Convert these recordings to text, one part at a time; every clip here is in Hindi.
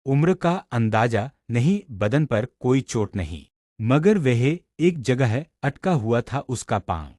उम्र का अंदाजा नहीं, बदन पर कोई चोट नहीं, मगर वह एक जगह अटका हुआ था उसका पांव।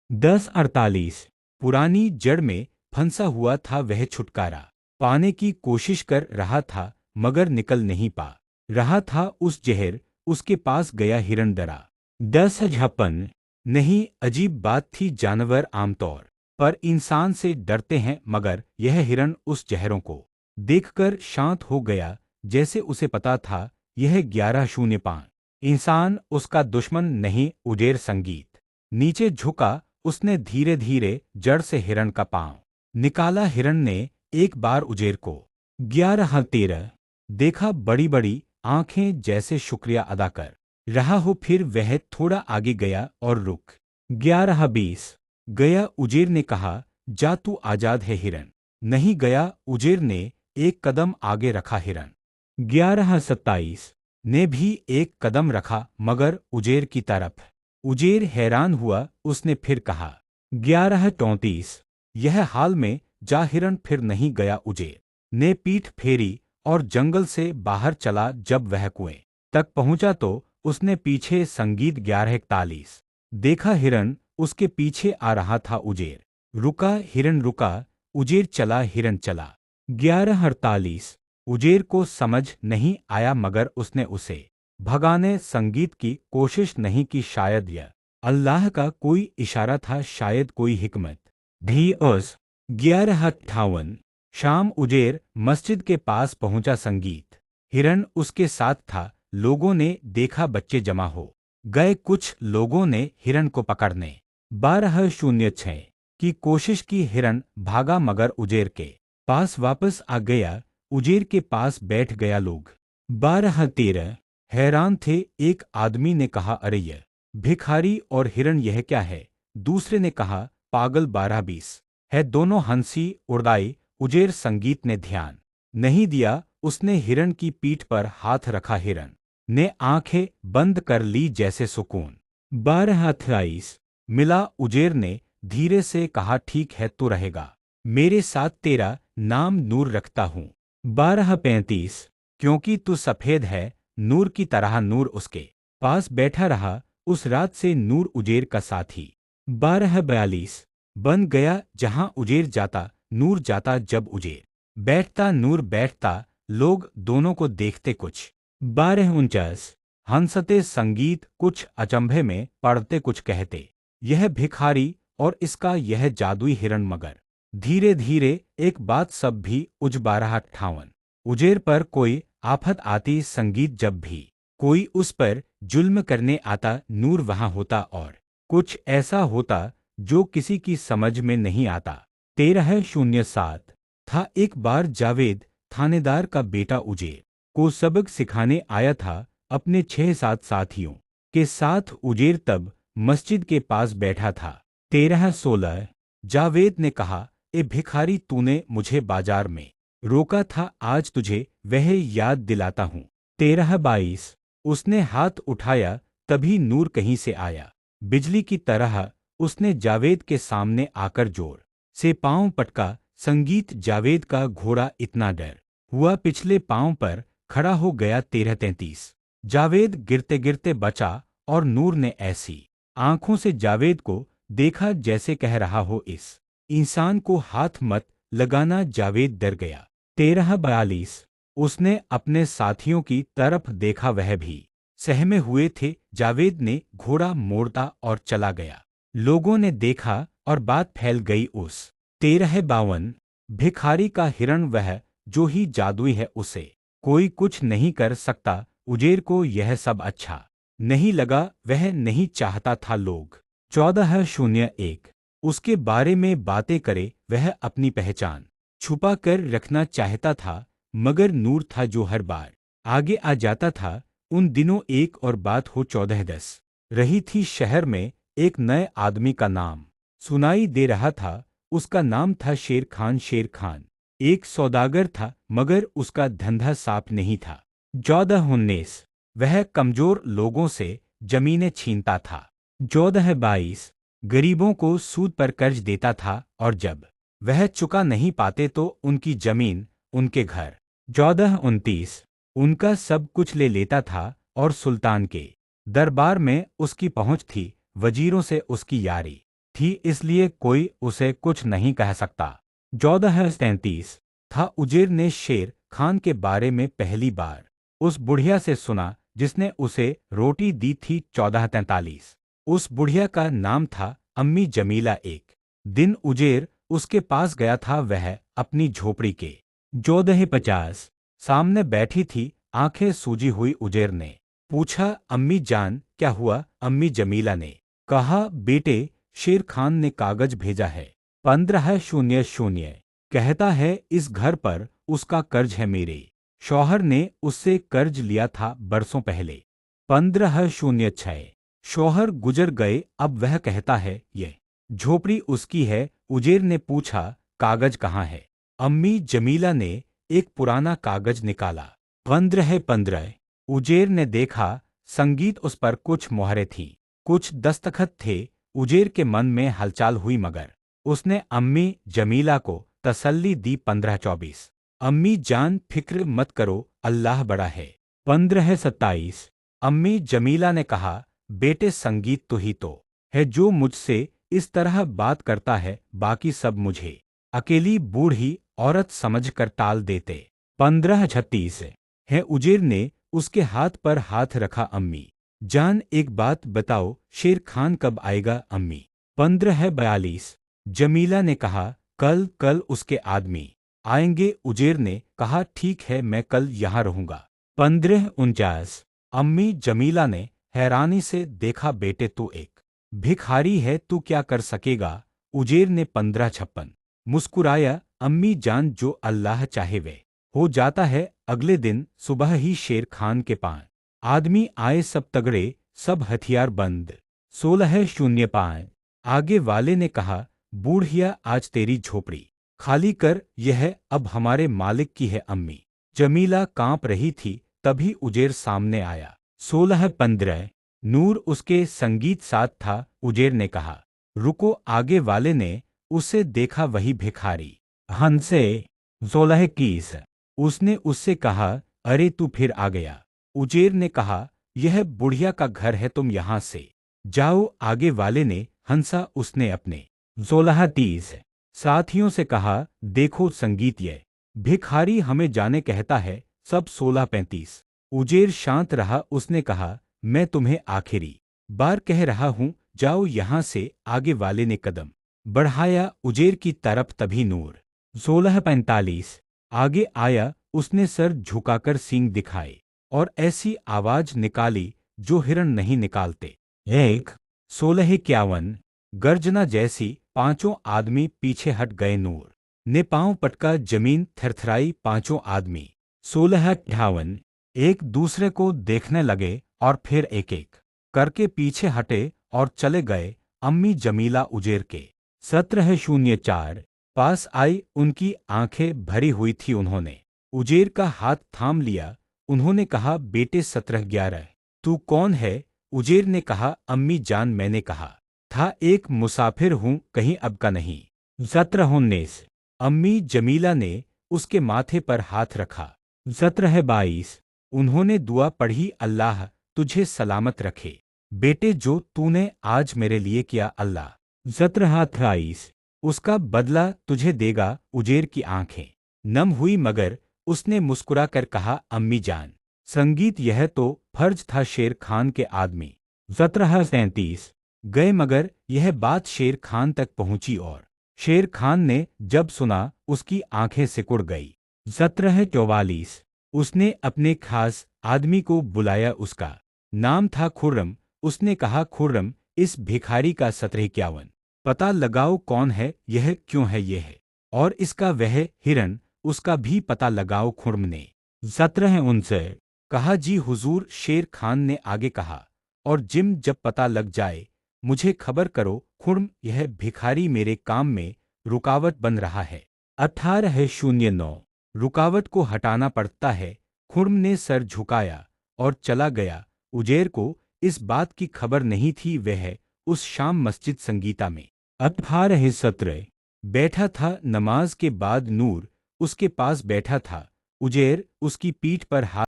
10:48 पुरानी जड़ में फंसा हुआ था वह, छुटकारा पाने की कोशिश कर रहा था मगर निकल नहीं पा रहा था उस जहर। उसके पास गया हिरण डरा। 10:56 नहीं, अजीब बात थी, जानवर आमतौर पर इंसान से डरते हैं मगर यह हिरण उस जहरों को देखकर शांत हो गया, जैसे उसे पता था यह 11:05 इंसान उसका दुश्मन नहीं। उजेर संगीत नीचे झुका, उसने धीरे धीरे जड़ से हिरण का पांव निकाला। हिरण ने एक बार उजेर को 11:13 देखा, बड़ी बड़ी आंखें जैसे शुक्रिया अदा कर रहा हो। फिर वह थोड़ा आगे गया और रुक। 11:20 गया, उजेर ने कहा, जा तू आजाद है। हिरण नहीं गया, उजेर ने एक कदम आगे रखा। हिरण 11:27 ने भी एक कदम रखा मगर उजेर की तरफ। उजेर हैरान हुआ, उसने फिर कहा 11:34 यह हाल में जा। हिरण फिर नहीं गया, उजेर ने पीठ फेरी और जंगल से बाहर चला। जब वह कुएं तक पहुंचा तो उसने पीछे संगीत 11:41 देखा। हिरण उसके पीछे आ रहा था। उजेर रुका, हिरण रुका, उजेर चला, हिरण चला। 11:48 उजेर को समझ नहीं आया मगर उसने उसे भगाने संगीत की कोशिश नहीं की। शायद यह अल्लाह का कोई इशारा था, शायद कोई हिकमत भी। उस 11:58 शाम उजेर मस्जिद के पास पहुंचा। संगीत हिरण उसके साथ था। लोगों ने देखा, बच्चे जमा हो गए, कुछ लोगों ने हिरण को पकड़ने 12:06 की कोशिश की। हिरण भागा मगर उजेर के पास वापस आ गया। उजेर के पास बैठ गया। लोग 12:13 हैरान थे। एक आदमी ने कहा, अरे यह भिखारी और हिरण, यह क्या है? दूसरे ने कहा, पागल, 12:20 है। दोनों हंसी उड़ाई। उजेर संगीत ने ध्यान नहीं दिया, उसने हिरण की पीठ पर हाथ रखा। हिरण ने आंखें बंद कर ली जैसे सुकून। 12:28 मिला। उजेर ने धीरे से कहा, ठीक है, तू रहेगा मेरे साथ, तेरा नाम नूर रखता हूं। 12:35 क्योंकि तू सफेद है नूर की तरह। नूर उसके पास बैठा रहा उस रात से, नूर उजेर का साथी। 12:42 बन गया, जहां उजेर जाता नूर जाता, जब उजेर बैठता नूर बैठता। लोग दोनों को देखते कुछ। 12:49 हंसते संगीत कुछ अचंभे में पढ़ते, कुछ कहते, यह भिखारी और इसका यह जादुई हिरण। मगर धीरे धीरे एक बात सब भी उज। 12:58 उजेर पर कोई आफत आती, संगीत जब भी कोई उस पर जुल्म करने आता, नूर वहां होता और कुछ ऐसा होता जो किसी की समझ में नहीं आता। 13:07 था एक बार जावेद थानेदार का बेटा उजेर को सबक सिखाने आया था अपने 6-7 साथियों के साथ। उजेर तब मस्जिद के पास बैठा था। 13:16 जावेद ने कहा, ए भिखारी, तूने मुझे बाजार में रोका था, आज तुझे वह याद दिलाता हूँ। 13:22 उसने हाथ उठाया, तभी नूर कहीं से आया बिजली की तरह। उसने जावेद के सामने आकर जोर से पांव पटका। संगीत जावेद का घोड़ा इतना डर हुआ पिछले पांव पर खड़ा हो गया। 13:33 जावेद गिरते गिरते बचा और नूर ने ऐसी आंखों से जावेद को देखा जैसे कह रहा हो, इस इंसान को हाथ मत लगाना। जावेद डर गया। 13:42 उसने अपने साथियों की तरफ देखा, वह भी सहमे हुए थे। जावेद ने घोड़ा मोड़ता और चला गया। लोगों ने देखा और बात फैल गई। उस 13:52 भिखारी का हिरण, वह जो ही जादुई है, उसे कोई कुछ नहीं कर सकता। उजेर को यह सब अच्छा नहीं लगा, वह नहीं चाहता था लोग 14:01 उसके बारे में बातें करे। वह अपनी पहचान छुपा कर रखना चाहता था मगर नूर था जो हर बार आगे आ जाता था। उन दिनों एक और बात हो 14:10 रही थी। शहर में एक नए आदमी का नाम सुनाई दे रहा था। उसका नाम था शेर खान। शेर खान एक सौदागर था मगर उसका धंधा साफ नहीं था। 14:19 वह कमजोर लोगों से जमीनें छीनता था। 14:22 गरीबों को सूद पर कर्ज देता था और जब वह चुका नहीं पाते तो उनकी जमीन, उनके घर 1429 उनका सब कुछ ले लेता था और सुल्तान के दरबार में उसकी पहुंच थी, वजीरों से उसकी यारी थी, इसलिए कोई उसे कुछ नहीं कह सकता। 1433 था उजेर ने शेर खान के बारे में पहली बार उस बुढ़िया से सुना जिसने उसे रोटी दी थी। 1443 उस बुढ़िया का नाम था अम्मी जमीला। एक दिन उजेर उसके पास गया था, वह अपनी झोपड़ी के 1450 सामने बैठी थी, आंखें सूजी हुई। उजेर ने पूछा, अम्मी जान क्या हुआ? अम्मी जमीला ने कहा, बेटे शेर खान ने कागज भेजा है। 1500 कहता है इस घर पर उसका कर्ज है, मेरे शौहर ने उससे कर्ज लिया था बरसों पहले। 1506 शौहर गुजर गए, अब वह कहता है ये झोपड़ी उसकी है। उजेर ने पूछा, कागज कहाँ है? अम्मी जमीला ने एक पुराना कागज निकाला। 1515 उजेर ने देखा, संगीत उस पर कुछ मोहरें थीं, कुछ दस्तखत थे। उजेर के मन में हलचल हुई, मगर उसने अम्मी जमीला को तसल्ली दी। 1524 अम्मी जान फिक्र मत करो, अल्लाह बड़ा है। 1527 अम्मी जमीला ने कहा, बेटे संगीत तो ही तो है जो मुझसे इस तरह बात करता है, बाकी सब मुझे अकेली बूढ़ी औरत समझकर टाल देते। 1536 है उजेर ने उसके हाथ पर हाथ रखा। अम्मी जान एक बात बताओ, शेर खान कब आएगा? अम्मी 1542 जमीला ने कहा, कल कल उसके आदमी आएंगे। उजेर ने कहा, ठीक है, मैं कल यहाँ रहूंगा। 1549 अम्मी जमीला ने हैरानी से देखा, बेटे तू एक भिखारी है, तू क्या कर सकेगा? उजेर ने 1556 मुस्कुराया, अम्मी जान जो अल्लाह चाहे वे हो जाता है। अगले दिन सुबह ही शेर खान के 5 आदमी आए, सब तगड़े, सब हथियार बंद। 1605 आगे वाले ने कहा, बूढ़िया आज तेरी झोपड़ी खाली कर, यह अब हमारे मालिक की है। अम्मी जमीला कांप रही थी, तभी उजेर सामने आया। 1615 नूर उसके संगीत साथ था। उजेर ने कहा, रुको। आगे वाले ने उसे देखा, वही भिखारी हंसे। 1621 उसने उससे कहा, अरे तू फिर आ गया। उजेर ने कहा, यह बुढ़िया का घर है, तुम यहां से जाओ। आगे वाले ने हंसा, उसने अपने 1630 साथियों से कहा, देखो संगीत ये भिखारी हमें जाने कहता है। सब 1635 उजेर शांत रहा, उसने कहा, मैं तुम्हें आखिरी बार कह रहा हूं, जाओ यहां से। आगे वाले ने कदम बढ़ाया उजेर की तरफ, तभी नूर 1645 आगे आया। उसने सर झुकाकर सींग दिखाए और ऐसी आवाज निकाली जो हिरण नहीं निकालते। 1651 गर्जना जैसी, पांचों आदमी पीछे हट गए। नूर ने पांव पटका, जमीन थरथराई। पांचों आदमी 1658 एक दूसरे को देखने लगे और फिर एक एक करके पीछे हटे और चले गए। अम्मी जमीला उजेर के 1704 पास आई, उनकी आंखें भरी हुई थी। उन्होंने उजेर का हाथ थाम लिया। उन्होंने कहा, बेटे 1711 तू कौन है? उजेर ने कहा, अम्मी जान मैंने कहा था एक मुसाफिर हूं, कहीं अब का नहीं। 1719 अम्मी जमीला ने उसके माथे पर हाथ रखा। 1722 उन्होंने दुआ पढ़ी, अल्लाह तुझे सलामत रखे बेटे, जो तूने आज मेरे लिए किया, अल्लाह 1728 उसका बदला तुझे देगा। उजेर की आंखें नम हुई, मगर उसने मुस्कुराकर कहा, अम्मी जान संगीत यह तो फर्ज था शेर खान के आदमी। 1737 गए, मगर यह बात शेर खान तक पहुंची और शेर खान ने जब सुना, उसकी आंखें सिकुड़ गई। 1744 उसने अपने खास आदमी को बुलाया, उसका नाम था खुर्रम। उसने कहा, खुर्रम इस भिखारी का 1751 पता लगाओ, कौन है यह, क्यों है यह, और इसका वह हिरन उसका भी पता लगाओ। खुर्रम ने 1759 कहा, जी हुजूर। शेर खान ने आगे कहा, और जिम जब पता लग जाए मुझे खबर करो। खुर्रम यह भिखारी मेरे काम में रुकावट बन रहा है। 1809 रुकावट को हटाना पड़ता है। खुर्रम ने सर झुकाया और चला गया। उजेर को इस बात की खबर नहीं थी, वह उस शाम मस्जिद संगीता में 1817 बैठा था। नमाज के बाद नूर उसके पास बैठा था। उजेर उसकी पीठ पर हाथ